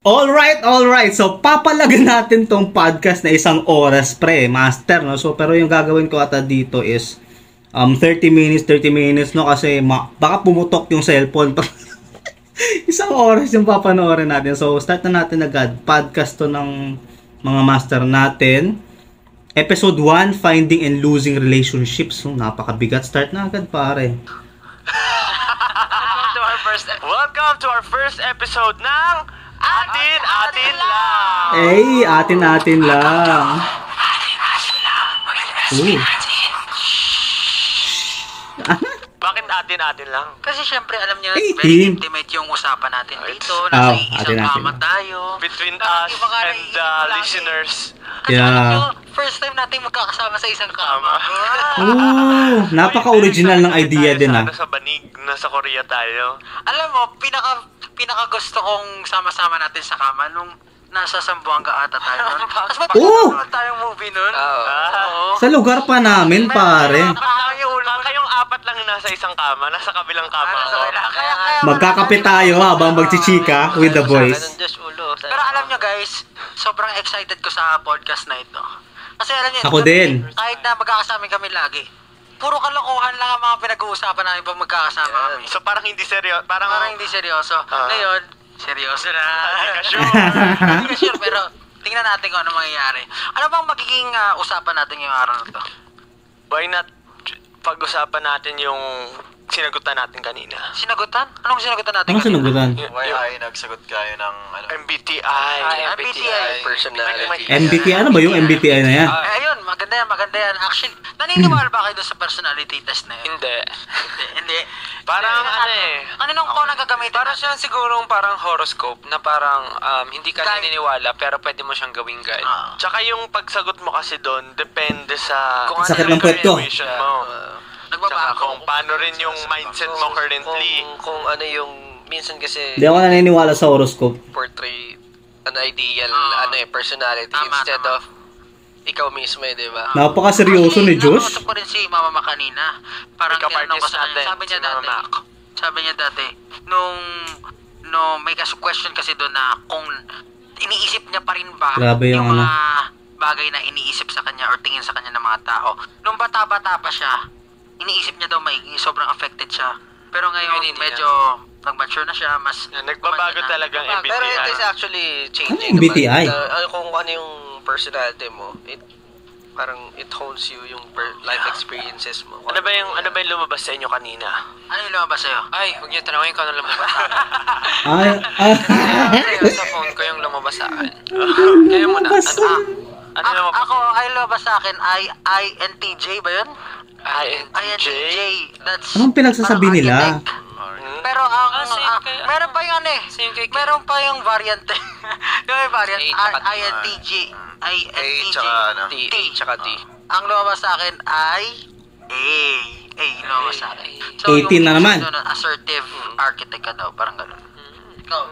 Alright. So, papalagan natin tong podcast na 1 oras, pre, master, no? So, pero yung gagawin ko ata dito is 30 minutes, no? Kasi baka pumutok yung cellphone. 1 oras yung papanoorin natin. So, start na natin agad. Podcast to ng mga master natin. Episode 1, Finding and Losing Relationships. So, napakabigat. Start na agad, pare. Welcome to our first episode ng Atin lang. Atin lang. Bakit atin lang? Kasi syempre alam niyo, very intimate yung usapan natin dito. Nasa isang kama tayo. Between us and the listeners. Kasi alam niyo, first time natin magkakasama sa isang kama. Napaka-original ng idea din ah. Sa Banig, nasa Korea tayo. Alam mo, pinaka gusto kong sama-sama natin sa kama nung nasa Zamboanga ata tayo nun. Tapos matapos tayong movie nun. Sa lugar pa namin, pare. Kayong 4 lang nasa isang kama, nasa kabilang kama. Magkakape tayo habang magchichika with the boys. Pero alam nyo guys, sobrang excited ko sa podcast na ito. Kasi alam nyo, ako din. Kahit na magkakasama kami lagi, puro kalokohan lang ang mga pinag-uusapan namin pag magkakasama kami. So parang hindi seryoso. Parang hindi seryoso. Ngayon, seryoso na. Hindi ka sure, pero tingnan natin kung ano mangyayari. Ano bang magiging usapan natin yung araw na to? Why not pag-usapan natin yung sinagutan natin kanina? Sinagutan? Anong sinagutan natin kanina? Sinagutan? Why ay nagsagot kayo ng MBTI. MBTI. Personality. MBTI? Ano ba yung MBTI na yan? Ayun, maganda yan. Actually, naniniwala ba kayo doon sa personality test na yun? Hindi. Parang Kaninong ko nagagamitin? Parang siya sigurong parang horoscope na parang hindi ka naniniwala pero pwede mo siyang gawing guide. Tsaka yung pagsagot mo kasi doon, depende sa sakit ng puwet ko. Tsaka kung paano rin yung mindset mo currently. Kung ano yung, minsan kasi Hindi ako naniniwala sa horoscope. portray an ideal personality instead of ikaw mismo di ba? Napaka-seryoso ni Josh. Nakausap ko rin si Mama Ma kanina. Parang tinanong ko sa kanya. Sabi niya dati, nung may question kasi doon na kung iniisip niya pa rin ba yung mga bagay na iniisip sa kanya or tingin sa kanya ng mga tao. Nung bata-bata pa siya, iniisip niya daw sobrang affected siya. Pero ngayon, medyo nag-mature na siya, mas nagbabago talaga ang MBTI. Pero it is actually changing ano MBTI? Kung ano yung personality mo, parang it hones you yung life experiences mo. Ano ba yung lumabas sa inyo kanina? Ano yung lumabas sa'yo? Ay, huwag niyo tanongin kung ano lumabas sa akin. Sa phone ko yung lumabas sa akin. Kaya mo na. Ako, ay lumabas sa akin, INTJ ba yun? INTJ? That's anong pinagsasabi nila? Pero meron pa yung meron pa yung variant. Yung variant, INTJ. T tsaka T. Ang lumabas sa akin ay A lumabas sa akin. So, 18 na naman. Assertive architect ka daw, parang gano'n. Ikaw,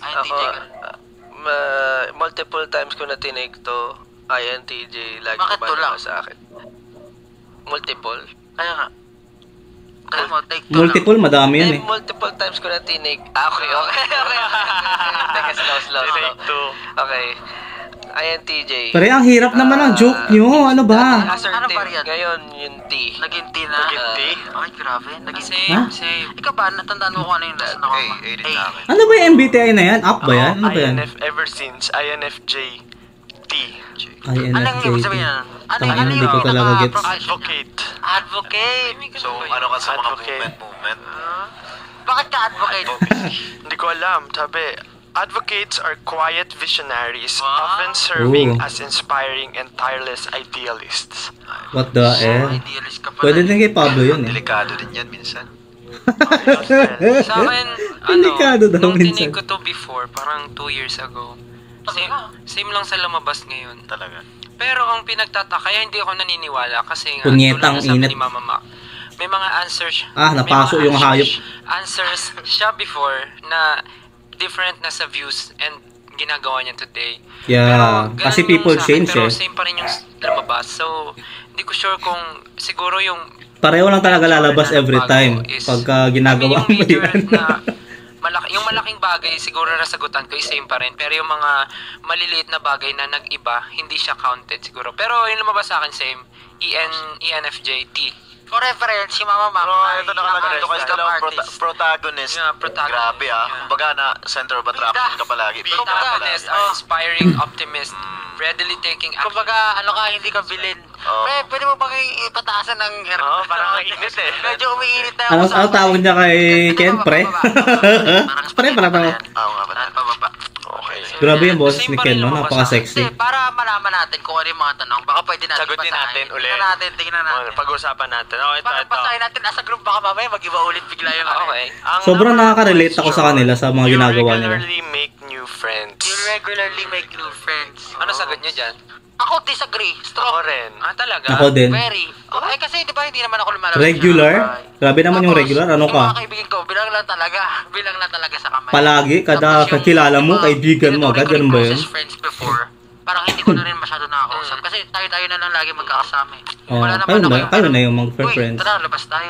INTJ ka. Multiple times ko na tinake to INTJ, lagi bakit ko lang sa akin. Multiple. Kaya nga. Kaya mo, take two Multiple, lang. madami yan eh. Multiple times ko na tinake. Okay. Teka, slow. Take 2. Okay. INTJ. Pero ang hirap naman ang joke nyo. Ano ba? Assertive. variant? Ngayon, yung T. Naging T na. Ay, grabe. Same. Ikaw ba, natandaan mo kung ano yung nasa nakama? A din namin. Ano ba yung MBTI na yan? Up ba yan? Ano ba yan? Ever since INFJ T. Anong ibig sabihin yan? Hindi ko talaga gets. Advocate. So, ano ka sa mga movement? Bakit ka advocate? Hindi ko alam. Sabi, advocates are quiet visionaries, often serving as inspiring and tireless idealists. What the Idealist ka pala. Pwede din kay Pablo yun eh. Delikado din yan minsan. Sa akin, Delikado daw nung minsan. tinake ko to before, parang 2 years ago. Same lang sa lumabas ngayon. Talaga. Pero ang pinagtataka, kaya hindi ako naniniwala kasi nga, Punyetang tulad na sabi init. ni Mama Mac, may mga answers. Napasok may mga yung hayop. Answers siya before na different na sa views and ginagawa niya today. Yeah, Pero, kasi ganun people yung sa akin, change pero eh. same pa rin yung lumabas. So, hindi ko sure kung siguro yung Pareho lang talaga lalabas every time pagka ginagawa mo yan. yung malaking bagay, siguro nasagutan ko, same pa rin. Pero yung mga maliliit na bagay na nag-iba, hindi siya counted siguro. Pero yung lumabas sa akin, same. ENFJ, T. For reference, si Mama Mac. Pero ito nakalagay dito kasi dalawang protagonist. Yeah, protagonist. Grabe Kumbaga na center of attraction ka palagi. Protagonist are inspiring, optimist, readily taking action. Kumbaga, hindi ka villain. Pre, pwede mo bang ipataasan ng air? Parang mainit eh. Medyo umiinit na Ano tawag niya kay Ken, pre? Pre, pala. Oo nga pala. Pababa. Okay. Grabe yung boses Same ni pa Ken, rin no? lumabas Napaka-sexy. Hindi, para malaman natin kung ano yung mga tanong. Baka pwede natin Sagutin natin ulit. Tingnan natin. Pag-usapan natin. Oh, ito. Basahin natin as a group, baka mamaya mag-iba ulit bigla yung Okay. Sobrang nakaka-relate ako sa kanila sa mga ginagawa nila. You regularly make new friends. You regularly make new friends. Ano sagot niyo dyan? Ako disagree. Strong. Ako rin. Talaga? Ako din. Very. Kasi di ba hindi naman ako lumalabas. Regular? Grabe naman yung regular. Ano Yung ka? mga kaibigan ko, bilang lang talaga sa kamay. Palagi? Kada Tapos yung kakilala mo, mga kaibigan mo agad? Ganun ba yun? closest friends before, parang hindi ko na rin masyado nakakausap. Kasi tayo na lang lagi magkakasama eh. Oh, Wala naman kayo ako na, yung kayo na parang, yung Uy, mag-friends. tara, labas tayo.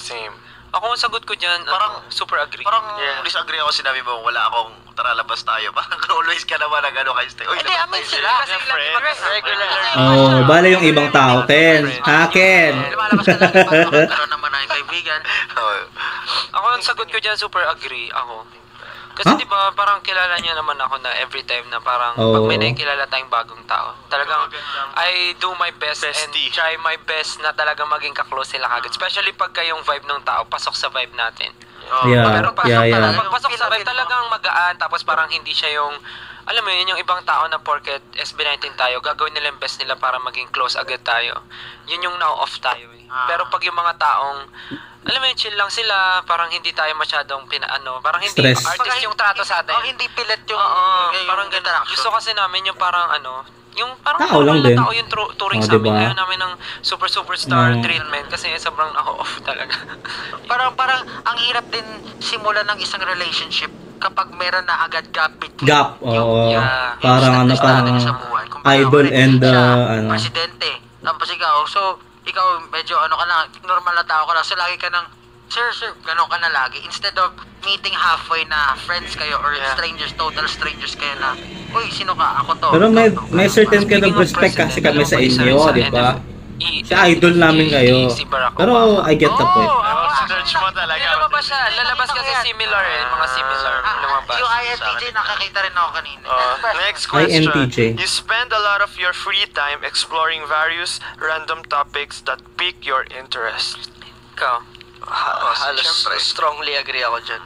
Same. Ako ang sagot ko dyan, super agree. Parang disagree ako sinabi mo, wala akong tara labas tayo. Parang always ka naman kay stay. Uy, Hindi, amin sila. Kasi regular. Oh, bale yung ibang tao, Ken. Ken. Lumalabas ka lagi para magkaroon naman ng kaibigan. Ako ang sagot ko dyan, super agree ako. Kasi di ba parang kilala niya naman ako na every time na parang pag may nakikilala tayong bagong tao, talagang I do my best and try my best na talagang maging kaklose sila kagad. Especially pagka yung vibe ng tao, pasok sa vibe natin. Pero pagpasok sa vibe talagang magaan, tapos parang hindi siya yung, alam mo yun, yung ibang tao na porket SB19 tayo, gagawin nila yung best nila para maging close agad tayo. Yun yung now-off tayo eh. Pero pag yung mga taong, alam mo yun, chill lang sila, parang hindi tayo masyadong parang hindi stress. artist yung trato sa atin. Hindi pilit yung parang ganun. Gusto kasi namin yung parang yung parang tao lang din. Tao yung turing sa amin. Diba? Ayaw namin ng superstar treatment kasi sobrang off talaga. Parang ang hirap din simulan ng isang relationship kapag meron na agad gap between oo. Parang idol and presidente. Tapos ikaw medyo ka na, normal na tao ka lang. So lagi ka ng sir, ganun ka na lagi. Instead of meeting halfway na friends kayo or strangers, total strangers kayo na, uy, sino ka? Ako to. Pero may certain kind of respect kasi kami sa inyo, di ba? Si idol namin kayo. Pero I get the point. Search mo talaga. Lalabas kasi similar mga similar. Yung INTJ, nakakita rin ako kanina. Next question. INTJ. You spend a lot of your free time exploring various random topics that pique your interest. Ikaw? Halos strongly agree ako dyan.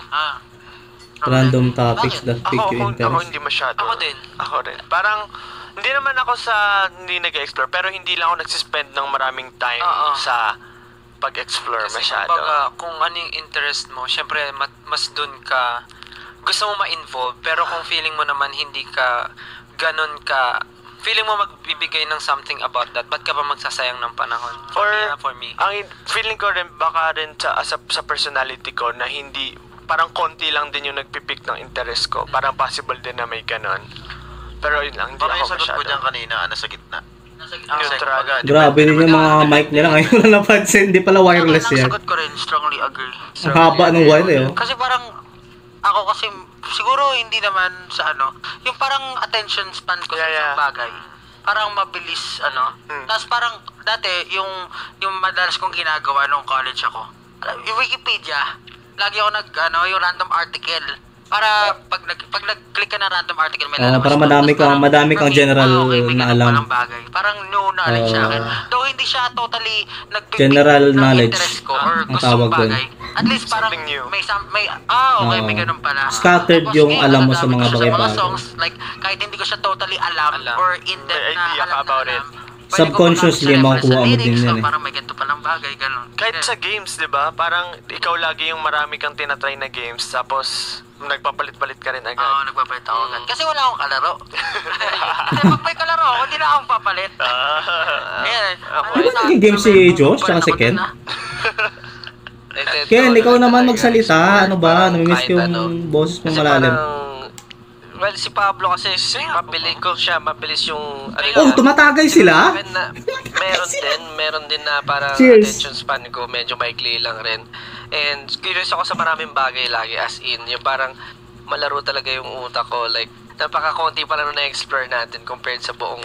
Random topics that pique your interest. Ako hindi masyado. Ako rin. Parang, hindi naman ako hindi nag-explore, pero hindi lang ako nagsispend ng maraming time sa pag-explore masyado. Kasi kung ano yung interest mo, syempre mas dun ka, gusto mo ma-involve, pero kung feeling mo naman hindi ka ganun ka, feeling mo magbibigay ng something about that, ba't ka pa magsasayang ng panahon? For me. Ang feeling ko rin, baka rin sa personality ko na hindi, parang konti lang din yung nagpipick ng interest ko. Parang possible din na may ganun. Pero yun lang, hindi Parang ako yung sagot masyado. ko dyan kanina, nasa gitna. Neutral. Grabe din yung mga mic nila ngayon na napansin. Hindi pala wireless yan. Ang sagot ko rin, strongly agree. Ang haba ng wire eh. Kasi parang, ako kasi, siguro hindi naman sa yung parang attention span ko sa isang bagay. Parang mabilis, Tapos parang, dati, yung madalas kong ginagawa nung college ako, yung Wikipedia, lagi ako yung random article. Para pag nag-click ka na random article, may lalabas. Para madami kang general na alam. Parang new knowledge sa akin. Though hindi siya totally general knowledge interest ko or gustong bagay. At least parang may ganun pala. Scattered yung alam mo sa mga bagay-bagay. Songs, like, kahit hindi ko siya totally alam or in-depth na alam about it. Subconsciously, makukuha mo din yan eh. Parang may ganito palang bagay, ganun. Kahit sa games, di ba? Parang ikaw lagi yung marami kang tinatry na games, tapos nagpapalit-palit ka rin agad. Oo, nagpapalit ako agad. Kasi wala akong kalaro. Kasi pag may kalaro ako, hindi na akong papalit. Ano ba naging game si Josh tsaka si Ken? Ken, ikaw naman magsalita. Ano ba? Namimiss ko yung boses mong malalim. Well, si Pablo kasi mabilis yung tumatagay sila? Meron din na parang Cheers. attention span ko medyo maikli lang rin. And curious ako sa maraming bagay lagi, as in yung parang malaro talaga yung utak ko, like napaka-konti pa lang na-explore natin compared sa buong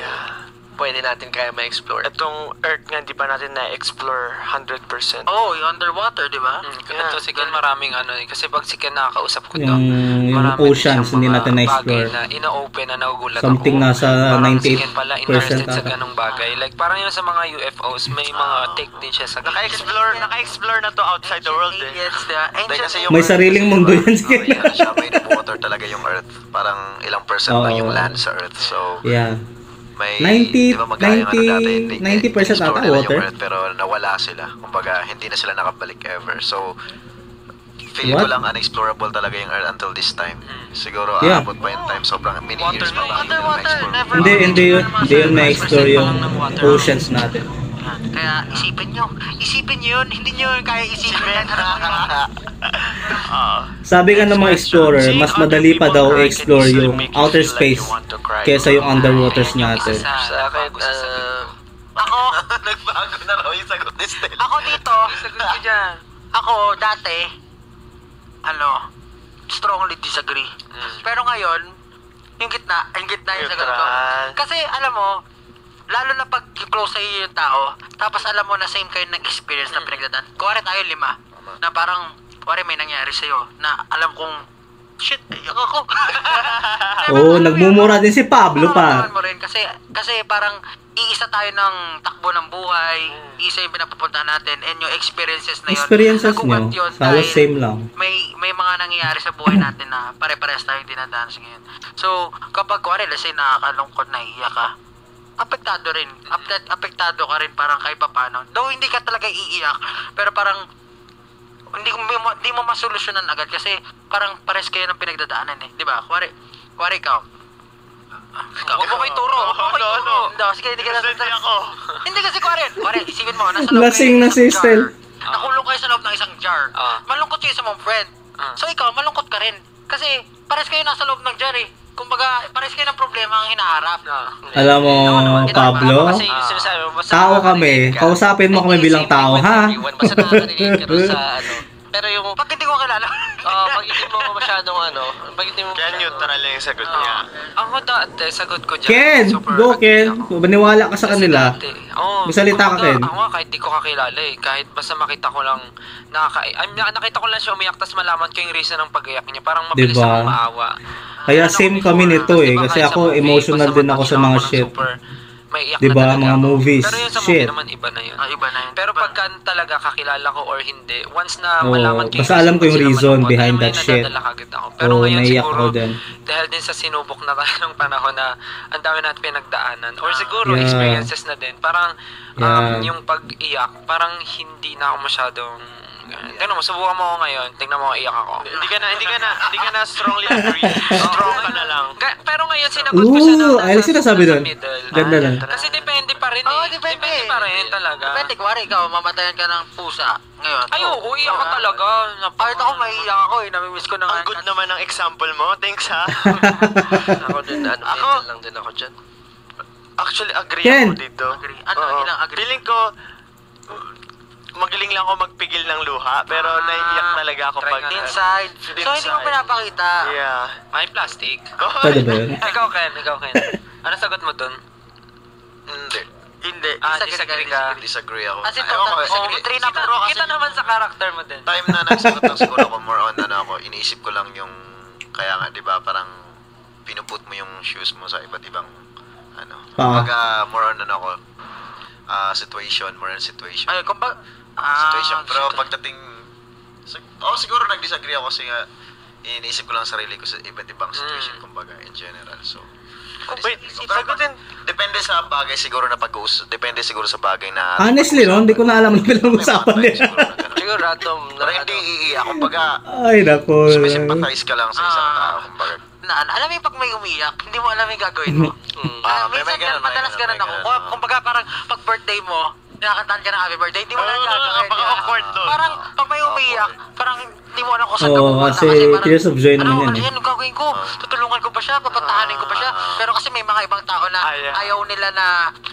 pwede natin kaya ma-explore. Itong Earth nga, di pa natin na-explore 100%. Oh, yung underwater, di ba? Ito si Ken maraming kasi pag si Ken nakakausap ko to, Yung marami oceans, hindi natin na-explore. bagay na ina-open na nagugulat Something ako. nasa Parang si 98% Ken pala interested sa ata. ganong bagay. Like parang yun sa mga UFOs, may mga take din siya sa Naka-explore na to outside the world eh. Aliens, di ba? Kasi Ancient yung May Earth sariling kasi, mundo diba? yan, sige. Siya, may water talaga yung Earth. Parang ilang percent lang yung land sa Earth. So, Yeah. may 90 diba magkaya yung dati, 90% ata explore nila water. yung Earth, pero nawala sila. Kumbaga, hindi na sila nakabalik ever. So, feel ko What? lang unexplorable talaga yung Earth until this time. Siguro, Yeah. aabot pa yung time. Sobrang many years pa ba Underwater, never. Hindi yun ma-explore yung oceans natin. Kaya isipin nyo yun, hindi nyo kaya isipin. Sabi nga ng mga explorer, mas madali pa daw i-explore yung outer space kesa yung underwaters natin. sa akin. Ako, Nagbago na raw yung sagot ni Stella. ako dito, ako dati, strongly disagree. Pero ngayon, yung gitna yung sagot ko. Kasi alam mo, lalo na pag close sa'yo yung tao, tapos alam mo na same kayo ng experience na pinagdadaan. Kuwari tayo 5, na parang, kuwari may nangyari sa'yo, na alam kong, shit, iyak ako. Nagmumura din si Pablo pa. Mo rin, kasi parang iisa tayo ng takbo ng buhay, iisa yung pinapupuntahan natin, and yung experiences na yun. Experiences nagugat nyo, yun halos dahil same lang. may mga nangyayari sa buhay natin na pare-parehas tayong dinadaan sa ngayon. So, kapag kuwari, let's say nakakalungkot na iiyak ka, apektado rin. Apektado ka rin parang kahit paano. Though hindi ka talaga iiyak, pero parang hindi mo masolusyonan agad kasi parang pares kayo ng pinagdadaanan eh. Di ba? Kuwari ikaw. Huwag mo kayo turo. Hindi, sige, hindi ka nasa ako. Hindi kasi kuwari, isipin mo, nasa loob Lasing kayo na ng si isang jar. Estel. Nakulong kayo sa loob ng isang jar. Malungkot kayo sa mong friend. So ikaw, malungkot ka rin. Kasi pares kayo nasa loob ng jar eh. Kumbaga, pares kayo ng problema ang hinaharap. Alam mo, Pablo, Kasi sinasabi mo, basta tao kami. nakakarinig ka. Kausapin mo kami bilang tao, ha? Basta nakakarinig ka dun sa Pero yung Pag hindi ko kilala. pag hindi mo masyadong pag hindi mo Kaya neutral lang yung sagot niya. Ako dati, sagot ko dyan. Ken, super go agree Ken. ako. Maniwala ka sa kanila. Magsalita ka, kumbaga, Ken. Ako nga, kahit di ko kakilala kahit basta makita ko lang, nakita ko lang siya umiyak, tas malaman ko yung reason ng pag-iyak niya. Parang mabilis Diba? akong maawa. Kaya same kami nito kasi ako emotional din ako sa mga shit. Diba, mga movies, Pero yun sa shit. movie naman, iba na yun. Iba na yun. Pero pagka talaga kakilala ko or hindi, once na malaman ko basta alam ko yung sila reason malungkot, behind may that shit. nadadala kagad ako. Pero ngayon naiyak siguro, ako din. dahil din sa sinubok na tayo ng panahon na ang dami natin pinagdaanan, or siguro Yeah. experiences na din, parang Yeah. yung pag-iyak, parang hindi na ako masyadong Tingnan mo, subukan mo ako ngayon. Tingnan mo, iyak ako. Hindi ka na strongly agree. Strong ka na lang. Pero ngayon, sinagot ko siya na ay, sinasabi doon. middle. Ganda lang. Kasi depende pa rin Oo, eh. depende. pa rin talaga. Depende, kuwari ikaw, mamatayan ka ng pusa ngayon. Ay, oo, iyak ka talaga. Kahit ako, maiiyak ako eh. Namimiss ko na Ang good naman ng example mo. Thanks ha. Ako din, middle lang din ako dyan. Actually, agree Ken. ako dito. Ilang agree? Feeling ko, magaling lang ako magpigil ng luha, pero naiiyak talaga ako pag... Inside. So, hindi mo pinapakita. Yeah. May plastic. Pwede ba yun? Ikaw, Ken. Ano sagot mo dun? Hindi. Disagree ka. Disagree ako. As in, Ayoko, total, three na pero kasi Kita naman sa character mo din. time na nagsagot ng siguro ako, more on ako, iniisip ko lang yung, kaya nga, di ba, parang pinuput mo yung shoes mo sa iba't ibang, kumbaga, more on ako, situation, more on situation. Ay, kumbaga, Situation, pero pagdating, siguro nag-disagree ako kasi nga, iniisip ko lang sarili ko sa iba't ibang situation, kumbaga, in general, so, Wait, sagutin. Depende sa bagay siguro na depende siguro sa bagay na... Honestly, no? Hindi ko na alam na pinag-usapan nila. Siguro random. Pero hindi iiyak, kumbaga, Ay, nako. sumisympathize ka lang sa isang tao, kumbaga. alam mo yung pag may umiyak, hindi mo alam yung gagawin mo. may Minsan ganun, madalas may ganun ganun, ako. may ganun. Kumbaga parang pag birthday mo, kinakantahan ka ng happy birthday, di mo lang gagawin. Napaka-awkward doon. Parang, pag may umiyak, parang hindi mo alam kung saan ka Oo, pupunta. kasi parang, Tears of Joy naman yan. Ano gagawin ko? Tutulungan ko ba siya? Papantahanin ko ba siya? Pero kasi may mga ibang tao na ayaw nila na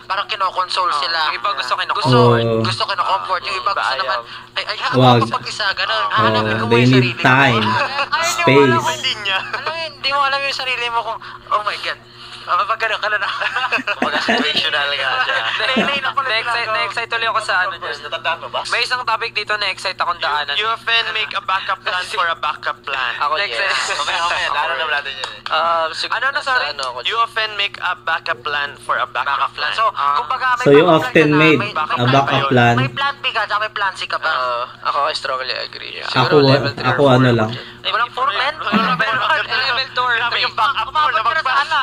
parang kinokonsole sila. Yung iba gusto Gusto kinocomfort. Yung iba gusto naman, ay, Wag. ako pag-isa, gano'n. Hanapin ko mo They yung need sarili mo. time, space. Hindi mo alam yung sarili mo kung, oh my God. Pag gano'n ka na. Kumbaga situational ka dyan. Na-excite ulit ako sa ano dyan. Natandaan mo ba? May isang topic dito na excite akong daanan. You often make a backup plan for a backup plan. Ako yes. Mamaya, lalo naman natin yan eh. Ano na, sorry? You often make a backup plan for a backup plan. So, kumbaga may So you backup often plan ka na, made may a backup plan. May plan B ka, tsaka may plan C ka ba? Ako I strongly agree. Ako ano lang. Walang foreman? Level 2 or 3. Yung backup mo na Sana.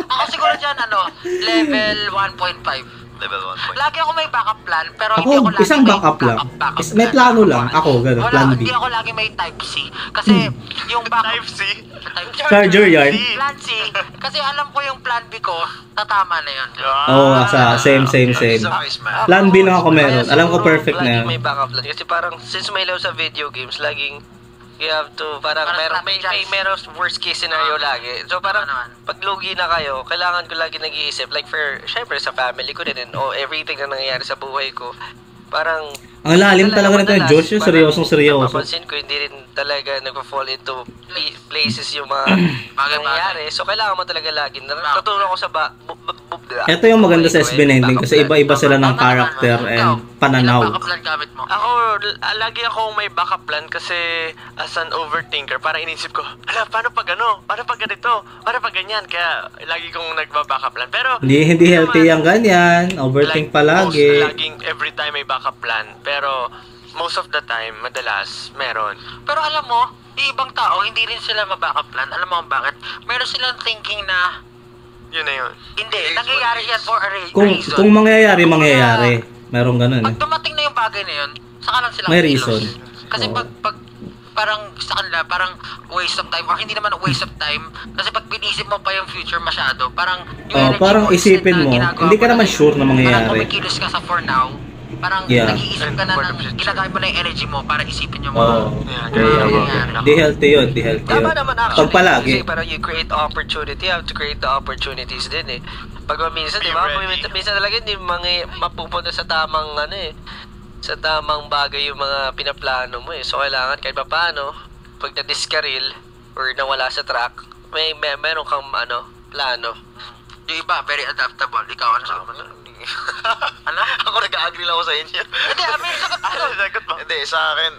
Ako siguro dyan, level 1.5. Level 1. Lagi ako may backup plan, pero hindi ako Ako, lagi isang may backup lang. backup May plan. plano lang. Ako, gano'n, Wala, plan B. hindi ako lagi may type C. Kasi yung backup... Type C? Type C. Charger yan. Plan C. Kasi alam ko yung plan B ko, tatama na yun. Oo, same. Plan B lang ako meron. Alam ko perfect na Laging yun. may backup plan. Kasi parang, since may love sa video games, laging you have to, parang meron worst case scenario lagi. So parang, pag lugi na kayo, kailangan ko lagi nag-iisip. Like syempre sa family ko din, and everything na nangyayari sa buhay ko. Parang, ang lalim talaga nito yung Josh, yung seryosong. Napapansin ko, hindi rin talaga nagpa-fall into places yung mga nangyayari. So, kailangan mo talaga lagi. Natutulong ko sa Ito yung maganda sa SB19 kasi iba-iba sila ng character and pananaw. Backup plan gamit mo. Ako, lagi ako may backup plan kasi as an overthinker, parang inisip ko, paano pag ano? Paano pag ganito? Paano pag ganyan? Kaya lagi kong nagba-backup plan. Pero Hindi healthy yung ganyan. Overthink palagi. Laging every time may backup plan. Pero most of the time, madalas, meron. Pero alam mo, yung ibang tao, hindi rin sila ma-backup plan. Alam mo kung bakit? Meron silang thinking na, yun na yun. hindi, nangyayari yan for a reason. Kung mangyayari. Meron ganun eh. Pag dumating na yung bagay na yun, saka lang silang May kilos. reason. Kasi Oo. pag parang sa kanila, parang waste of time, or hindi naman waste of time, kasi pag pinisip mo pa yung future masyado, parang yung energy Parang mo, isipin mo, hindi ka naman sure na Parang mangyayari. kumikilos ka sa for now, parang nag-iisip ka na ginagamit mo na yung energy mo para isipin yung mga Di healthy yun. Tama naman actually. Pag palagi. Kasi parang you create opportunity, you have to create the opportunities din eh. Pag minsan, di ba? Minsan talaga hindi mapupunta sa tamang sa tamang bagay yung mga pinaplano mo eh. So kailangan kahit pa paano, pag na-discarril or nawala sa track, meron kang plano. Yung iba, very adaptable. Ikaw, ano sa Ano? Ako nag-agree lang ako sa inyo. Hindi, Sagot mo. Hindi, sa akin,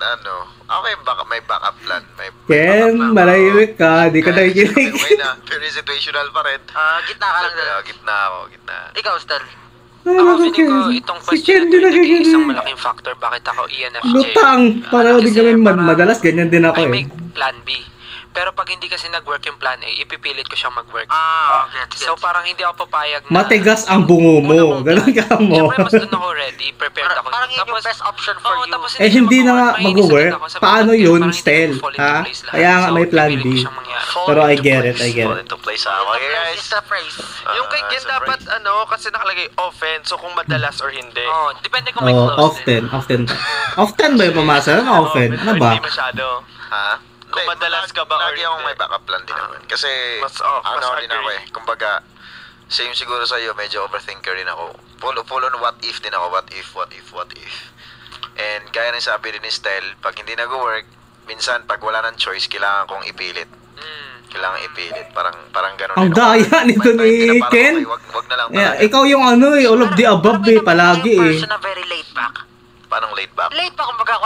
may backup plan. Ken, malahimik ka. Di ka nakikinig. Okay na, pero situational pa rin. Gitna ka lang. Gitna ako. Ikaw, Stel. Ako feeling ko itong question na ito naging isang malaking factor bakit ako ENFJ. Lutang! Para din kami madalas, ganyan din ako I eh. make plan B. Pero pag hindi kasi nag-work yung plan A, ipipilit ko siyang mag-work. Gets. So parang hindi ako papayag na... Matigas ang bungo mo. Ganun ka mo. Siyempre mas doon ako ready, prepared ako. Parang yun yung best option for you. Tapos Hindi na nga siya mag-work. ako. Sabi ko, Paano parang yun, hindi Stel? fall into Ha? place lahat. Kaya nga may So, plan ipipilit B. ko siyang mangyari. Pero I get it. Fall into place ako. Okay, guys? It's the phrase. Yung kay Ken dapat kasi nakalagay often, so kung madalas or hindi. Depende kung may close Often ba yung pamasa? Often? Ano ba? Hindi masyado. Ha? Kung madalas ka ba or lagi akong hindi? may backup plan din naman. Kasi, mas din ako agree. eh. Kumbaga, same siguro sa'yo, medyo overthinker din ako. Full on what if din ako. What if. And gaya ng sabi rin ni Stel, pag hindi nag-work, minsan pag wala ng choice, kailangan kong ipilit. Parang gano'n. Ang daya nito ni Ken. Wag na lang Yeah, talaga. ikaw yung all of the above eh, palagi eh. Person na very laid back. Parang laid back. Late pa kumbaga,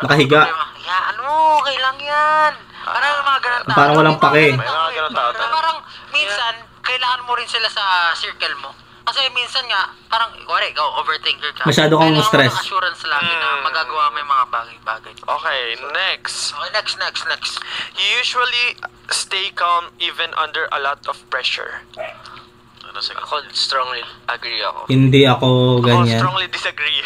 Nakahiga. Okay lang yan. Parang mga ganun tao. Parang walang pake. May mga ganun tao. Na parang minsan, kailangan mo rin sila sa circle mo. Kasi minsan nga, parang, ikaw, overthinker ka. Masyado kang Kailangan stress. mo ng assurance lagi na magagawa mo yung mga bagay-bagay. Okay, next. Okay, next. You usually stay calm even under a lot of pressure. Ako strongly agree ako. Hindi ako Ako ganyan. strongly disagree.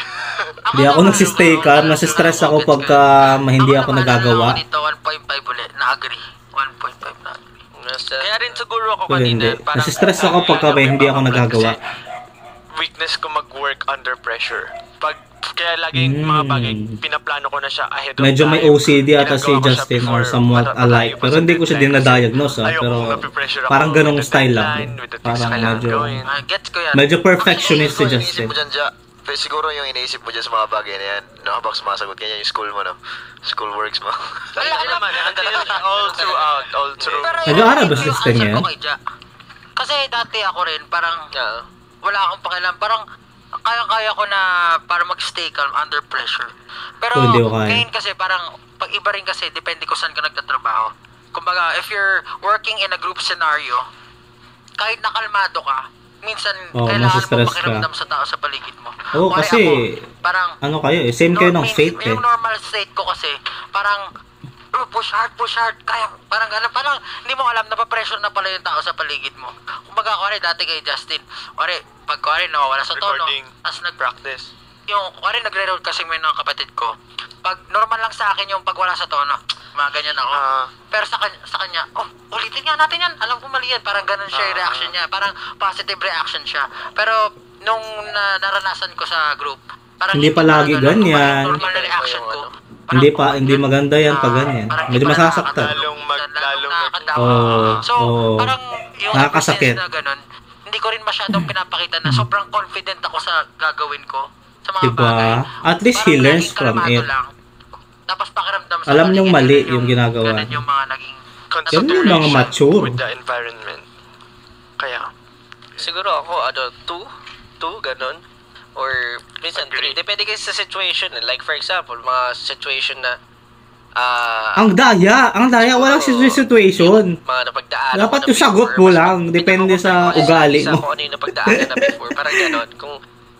Hindi ako nagsistay calm. Nasistress ako pagka hindi ako nagagawa. Dito, 1.5 ulit. Na-agree. 1.5 na agree. Kaya rin siguro ako Pero kanina. hindi. Nasistress ako pagka hindi ako nagagawa. weakness ko mag-work under pressure. Kaya laging mga bagay, pinaplano ko na siya ahead of medyo time. may OCD ata si Justin or somewhat alike. Pero hindi ko siya dinadiagnose pero parang ganong style lang. Parang medyo perfectionist si Justin. Siguro yung iniisip mo dyan sa mga bagay na yan, habang sumasagot kanya yung school mo, no? School works mo. Wala naman, all through. Nag-aaral ba si Justin ngayon? Kasi dati ako rin, parang wala akong pakialam. Parang kaya-kaya ko na para mag-stay calm under pressure. Pero ngayon kasi parang pag iba rin kasi depende ko saan ka nagtatrabaho. Kumbaga, if you're working in a group scenario, kahit nakalmado ka, minsan kailangan mo pakiramdam sa tao sa paligid mo. Kasi ako, parang kayo same kayo ng faith yung normal state ko kasi parang push hard, kaya, parang hindi mo alam, napapressure na pala yung tao sa paligid mo. Kumbaga, dati kay Justin, pag nawawala sa tono, as nag-practice, nagre-roll kasi may ng kapatid ko, pag normal lang sa akin yung pag wala sa tono, mga ganyan ako. Pero sa kanya, ulitin nga natin yan, alam ko mali yan, parang ganun siya yung reaction niya, parang positive reaction siya. Pero, nung naranasan ko sa group, parang hindi pa lagi ganyan. Normal na reaction ko. Hindi maganda yan pag ganyan. Medyo masasaktan. Parang yung nakakasakit na ganun, hindi ko rin masyadong pinapakita na sobrang confident ako sa gagawin ko sa mga bagay. At least he learns from it. Tapos pakiramdam sa alam niyong mali yung ginagawa. Ganun yung mga naging yan yung mga mature with the environment. Kaya siguro ako 2 ganun. Or minsan 3. Depende kasi sa situation. Like for example, mga situation na ang daya, walang situation. Mga napagdaanan dapat yung sagot mo lang. Depende sa ugali mo. Kung ano yung napagdaanan na before. Parang gano'n.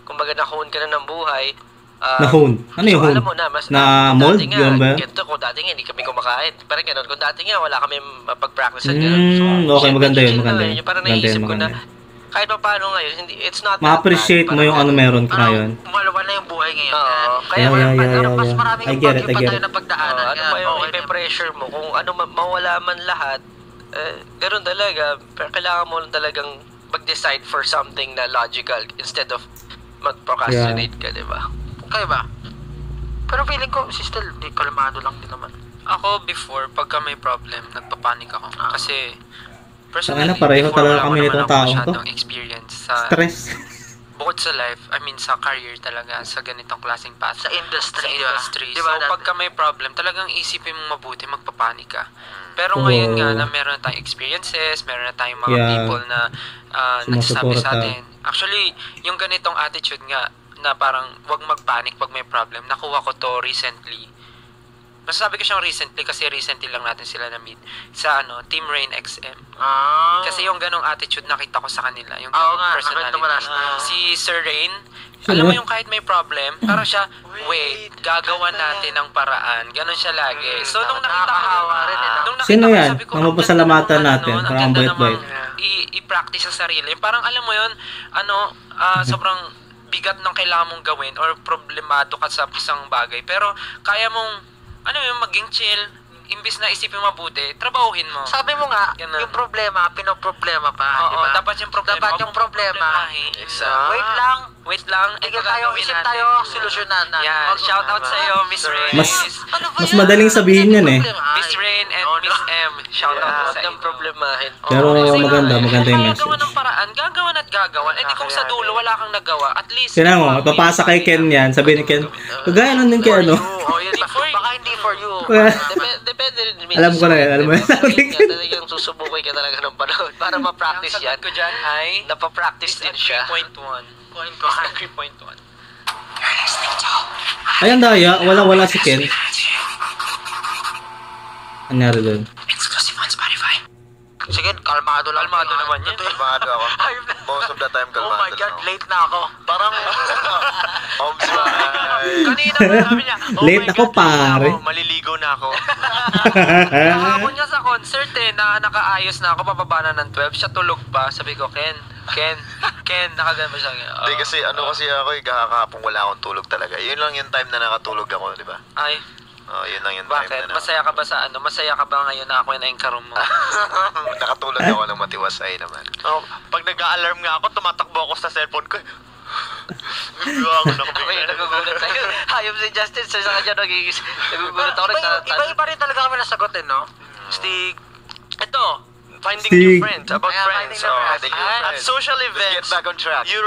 Kung baga nahon ka na ng buhay. Nahon? Ano yung hon? Na mold? Yun ba? Kung dati nga, hindi kami kumakain. Parang gano'n. Kung dati nga, wala kami mapag-practice. Okay, maganda yun. Parang naisip ko na, kahit pa paano ngayon, it's not ma-appreciate mo yung meron ka ngayon. Umalawa na yung buhay ngayon. Kaya mas maraming bagyo pa tayo na pagdaanan. Ano pa yung ipe-pressure mo? Kung ano mawala man lahat, ganoon talaga. Pero kailangan mo talagang mag-decide for something na logical instead of mag-procrastinate ka, di ba? Kaya ba? Pero feeling ko, still, di kalmado lang din naman. Ako, before, pagka may problem, nagpapanik ako. Kasi, personally, pareho talaga kami nitong taong to. Experience sa stress. Bukod sa life, sa career talaga, sa ganitong klaseng path. Sa industry. So, pagka may problem, talagang isipin mong mabuti, magpapanik ka. Pero ngayon nga, na meron na tayong experiences, meron na tayong mga people na nagsasabi sa atin. Actually, yung ganitong attitude nga, na parang wag magpanik pag may problem, nakuha ko to recently. Masasabi ko siyang recently kasi recently lang natin sila na-meet sa Team Rain XM. Kasi yung ganong attitude nakita ko sa kanila, yung personality. Si Sir Rain, alam mo yung kahit may problem, parang siya, wait, gagawa natin ng paraan. Ganon siya lagi. So nung nakita ko, sino yan? Nang mapasalamatan natin, parang bait-bait. I-practice sa sarili. Parang alam mo yun, sobrang bigat ng kailangan mong gawin or problemado ka sa isang bagay. Pero kaya mong maging chill, imbis na isipin mabuti, trabahuhin mo. Sabi mo nga, yung problema, pinoproblema pa, di ba? Dapat yung problema. Wait lang. Tigil tayo, isip tayo, solusyonan na. Yeah, shout out sa iyo, Miss Rain. Mas madaling sabihin yan eh. Miss Rain and Miss M. Shout out sa iyo. Problemahin. Pero maganda yung message. Gagawa ng paraan, gagawan at gagawan. Eh di kung sa dulo wala kang nagawa, at least. Sina mo, papasa kay Ken yan, sabihin ni Ken, kagaya lang din kay Baka hindi for you. Depende rin. Alam ko na yan, alam mo yan. Talagang susubukin ka talaga ng panahon para ma-practice yan. Ang sagot ko dyan ay napapractice din siya. 3.1. Ayun daya, wala si Ken. Anyari doon? Sige, kalmado naman yun. Kalmado ako. Most of the time, kalmado. Oh my God, late na ako. Parang, Kanina sabi niya, late ako pare. Maliligo na ako. Kahapon niya sa concert na nakaayos na ako, pababa na ng 12, siya tulog pa. Sabi ko, Ken, nakagano ba siya? Hindi kasi, kasi ako, kahapon wala akong tulog talaga. Yun lang yung time na nakatulog ako, di ba? Ay, yun lang yung bakit? time na Masaya ka ba sa Masaya ka ba ngayon na ako yung na-enkaroon mo? Nakatulog ako ng matiwasay naman. Pag nag-a-alarm nga ako, tumatakbo ako sa cellphone ko. Ako May nagugulat sa'yo. Hayop si Justin, sa kanya nagugulat ako. Iba rin talaga kami nasagutin, no? Stig. Ito, finding new friends, about friends. At social events, get back on track. you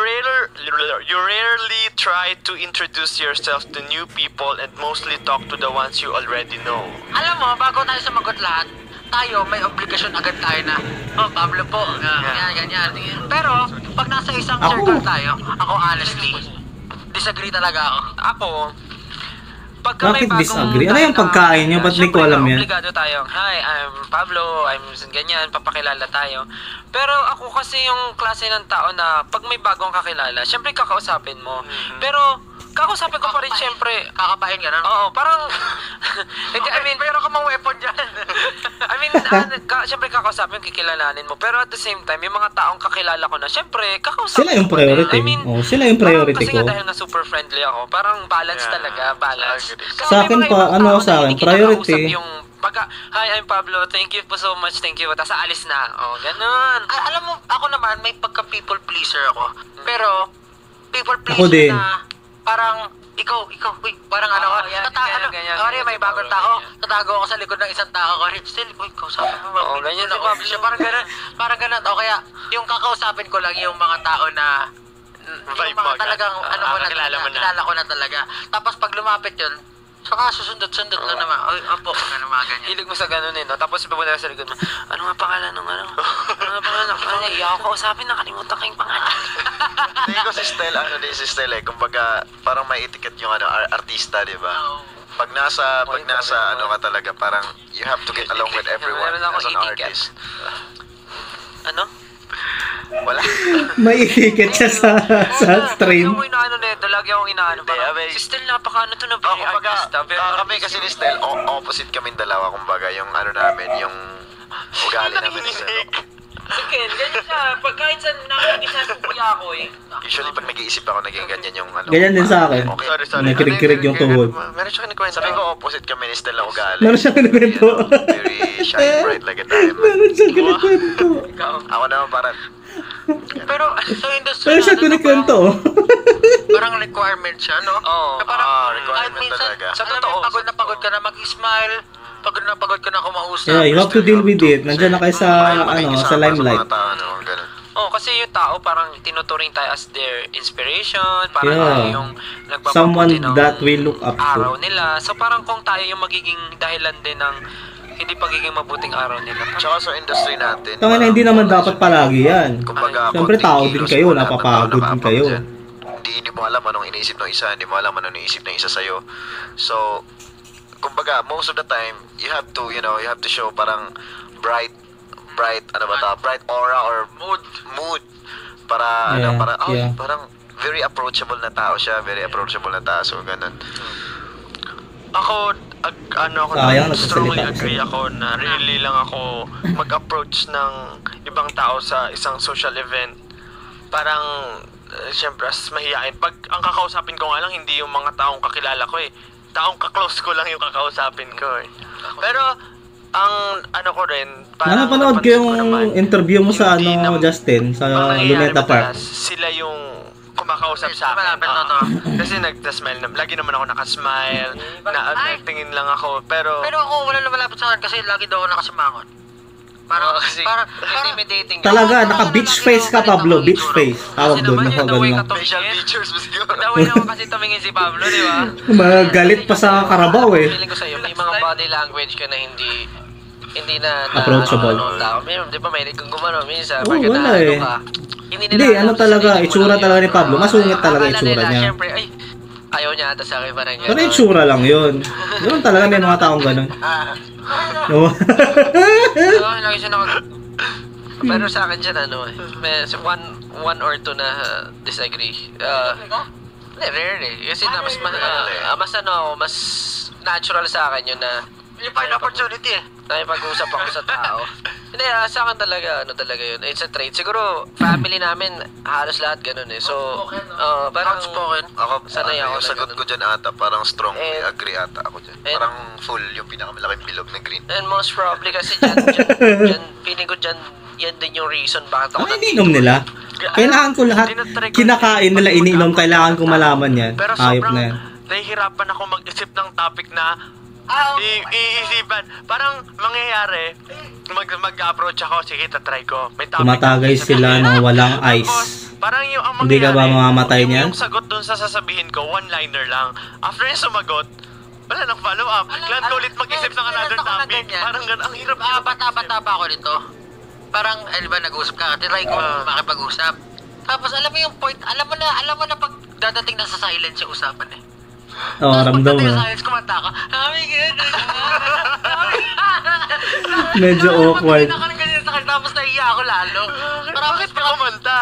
rarely try to introduce yourself to new people and mostly talk to the ones you already know. Alam mo, bago tayo sumagot lahat, tayo may obligasyon agad tayo na, Pablo po, ganyan. Pero, pag nasa isang circle tayo, ako honestly, disagree talaga ako. Ako, pagka may disagree? Ano yung pagkain nyo? Ba't di ko alam yan? Obligado tayo. Hi, I'm Pablo. I'm ganyan. Papakilala tayo. Pero ako kasi yung klase ng tao na pag may bagong kakilala, syempre kakausapin mo. Pero kakausapin ko pa rin syempre. Kakapain ka na? Oo, parang... pero ka mang weapon dyan. Syempre kakausapin, kikilalanin mo. Pero at the same time, yung mga taong kakilala ko na, syempre, kakausapin sila yung priority. Sila yung priority kasi ko. Kasi dahil nga super friendly ako, parang balance talaga, balance. Sa akin pa, sa akin, priority. Yung pagka, hi, I'm Pablo, thank you po so much, thank you. Tapos alis na. Ganun. Alam mo, ako naman, may pagka people pleaser ako. Pero, people pleaser ako din. Na parang, ikaw, parang ganyan, may bagong tao, tatago ako sa likod ng isang tao, still, kausapin mo, ganyan ako, siya, parang ganun, o kaya, yung kakausapin ko lang yung mga tao na, yung mga talagang, kilala ko na talaga, tapos pag lumapit yun, saka susundot-sundot lang naman, opo, mga ganyan. Hilig mo sa ganun no? Tapos pupunta ka sa likod mo, ano nga pangalan ng ano? Ano nga pangalan? Iyaw ko usapin, nakalimutan ko yung pangalan. Hindi ko si Stella kumbaga, parang may etiquette yung artista, di ba? Pag nasa ka talaga, parang you have to get along with everyone as an artist. Ano? Wala. May etiquette siya sa stream. Lagi akong inaano nito, lagi akong inaano. Si Stel, napaka to na very artista. Kami kasi ni Stel, opposite kaming dalawa, kumbaga, yung namin, yung ugali namin ni Stel. Sige, ganyan siya. Kahit saan nakikita sa kuya ako Usually, pag nag-iisip ako, naging ganyan yung Ganyan din sa akin. Sorry. Nakikirig yung tuhod. Meron siya kinikwento. Sabi ko, opposite kami ni Stel na ugali. Meron siya kinikwento. Very shine bright like a diamond. Meron siya kinikwento. Ako naman parang... Pero sa industry Pero siya kinikwento. Parang requirement siya, no? Oo. Requirement talaga. Sa totoo, pagod na pagod ka na mag-smile, pagod na pagod ka na kumausap. Yeah, you have to deal with it. Nandiyan na kayo sa limelight. Kasi yung tao parang tinuturing tayo as their inspiration, parang yung someone ng that we look up to. Araw nila. So parang kung tayo yung magiging dahilan din ng hindi pagiging mabuting araw nila. Tsaka sa industry natin. Hindi naman dapat palagi yan. Kumbaga, siyempre tao din kayo, napapagod din kayo. Hindi mo alam anong iniisip ng isa, hindi mo alam anong iniisip ng isa sa'yo. So, kumbaga, most of the time, you have to show parang bright aura or mood para parang very approachable na tao siya, so ganun. Ako strongly agree ako na really lang ako mag-approach ng ibang tao sa isang social event. Parang siyempre as mahihain. Pag ang kakausapin ko nga lang hindi yung mga taong kakilala ko taong ka-close ko lang yung kakausapin ko Pero ang ko rin, napanood ko yung interview mo sa Justin sa Luneta Park. Sila yung kumakausap sa akin. Kasi nag-smile lagi naman ako nakasmile. Nagtingin lang ako. Pero ako wala lumalapit sa akin kasi lagi daw ako nakasimangot. Parang intimidating. Talaga, naka-beach face ka, Pablo. Beach face. Tawag doon. Facial features mo siguro. Dawin naman kasi tumingin si Pablo, di ba? Magalit pa sa Carabao Feeling ko sa'yo, may mga body language ka na hindi na approachable. Di ba may kung gumano minsan, wala Hindi, talaga, itsura talaga ni Pablo. Masungit talaga itsura niya. Siyempre, ayaw niya ata sa akin parang gano'n. Pero itsura lang yun. Yun talaga, may mga taong gano'n. Lagi siya pero sa akin dyan, may one or two na disagree. Rarely. Kasi mas natural sa akin yun na you find opportunity pag-uusap ako sa tao. Hindi, sa akin talaga, yun. It's a trait. Siguro, family namin, halos lahat ganun So, parang, ako, sanay ako yung sagot ko dyan ata, parang strongly agree ata ako dyan. Parang full, yung pinakamalaking bilog na green. And most probably kasi dyan, feeling ko dyan, yan din yung reason bakit ako hindi inom nila? Kailangan ko lahat kinakain nila, iniinom, kailangan ko malaman yan. Pero Ayop na yan. Nahihirapan ako mag-isip ng topic na iisipan. Parang mangyayari, mag-approach ako, sige, tatry ko. May topic. Tumatagay sila ng walang ice. Parang yung ang Hindi ka ba mamamatay niyan? Yung sagot dun sa sasabihin ko, one-liner lang. After yung sumagot, wala nang follow-up. Kailangan ulit mag-isip ng another topic. Parang ang hirap. Bata-bata pa ako nito. Parang, di ba, nag-uusap ka, try ko makipag-usap. Tapos, alam mo yung point, alam mo na pag dadating na sa silence yung usapan eh. Oo, ramdam mo. Tapos, pag silence, kumanta ka, medyo awkward. Tapos, nahiya ako lalo. Bakit ka kumanta?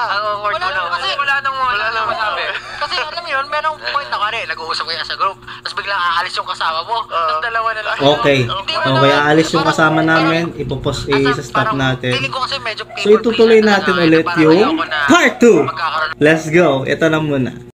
Wala nang masabi. Kasi, alam mo yun, merong point na kare, nag-uusap kayo sa group, tapos biglang aalis yung kasama mo, tapos dalawa na lang. Okay. Okay, aalis yung kasama namin, ipopost, i-stop natin. So, itutuloy natin ulit yung part 2. Let's go. Ito na muna.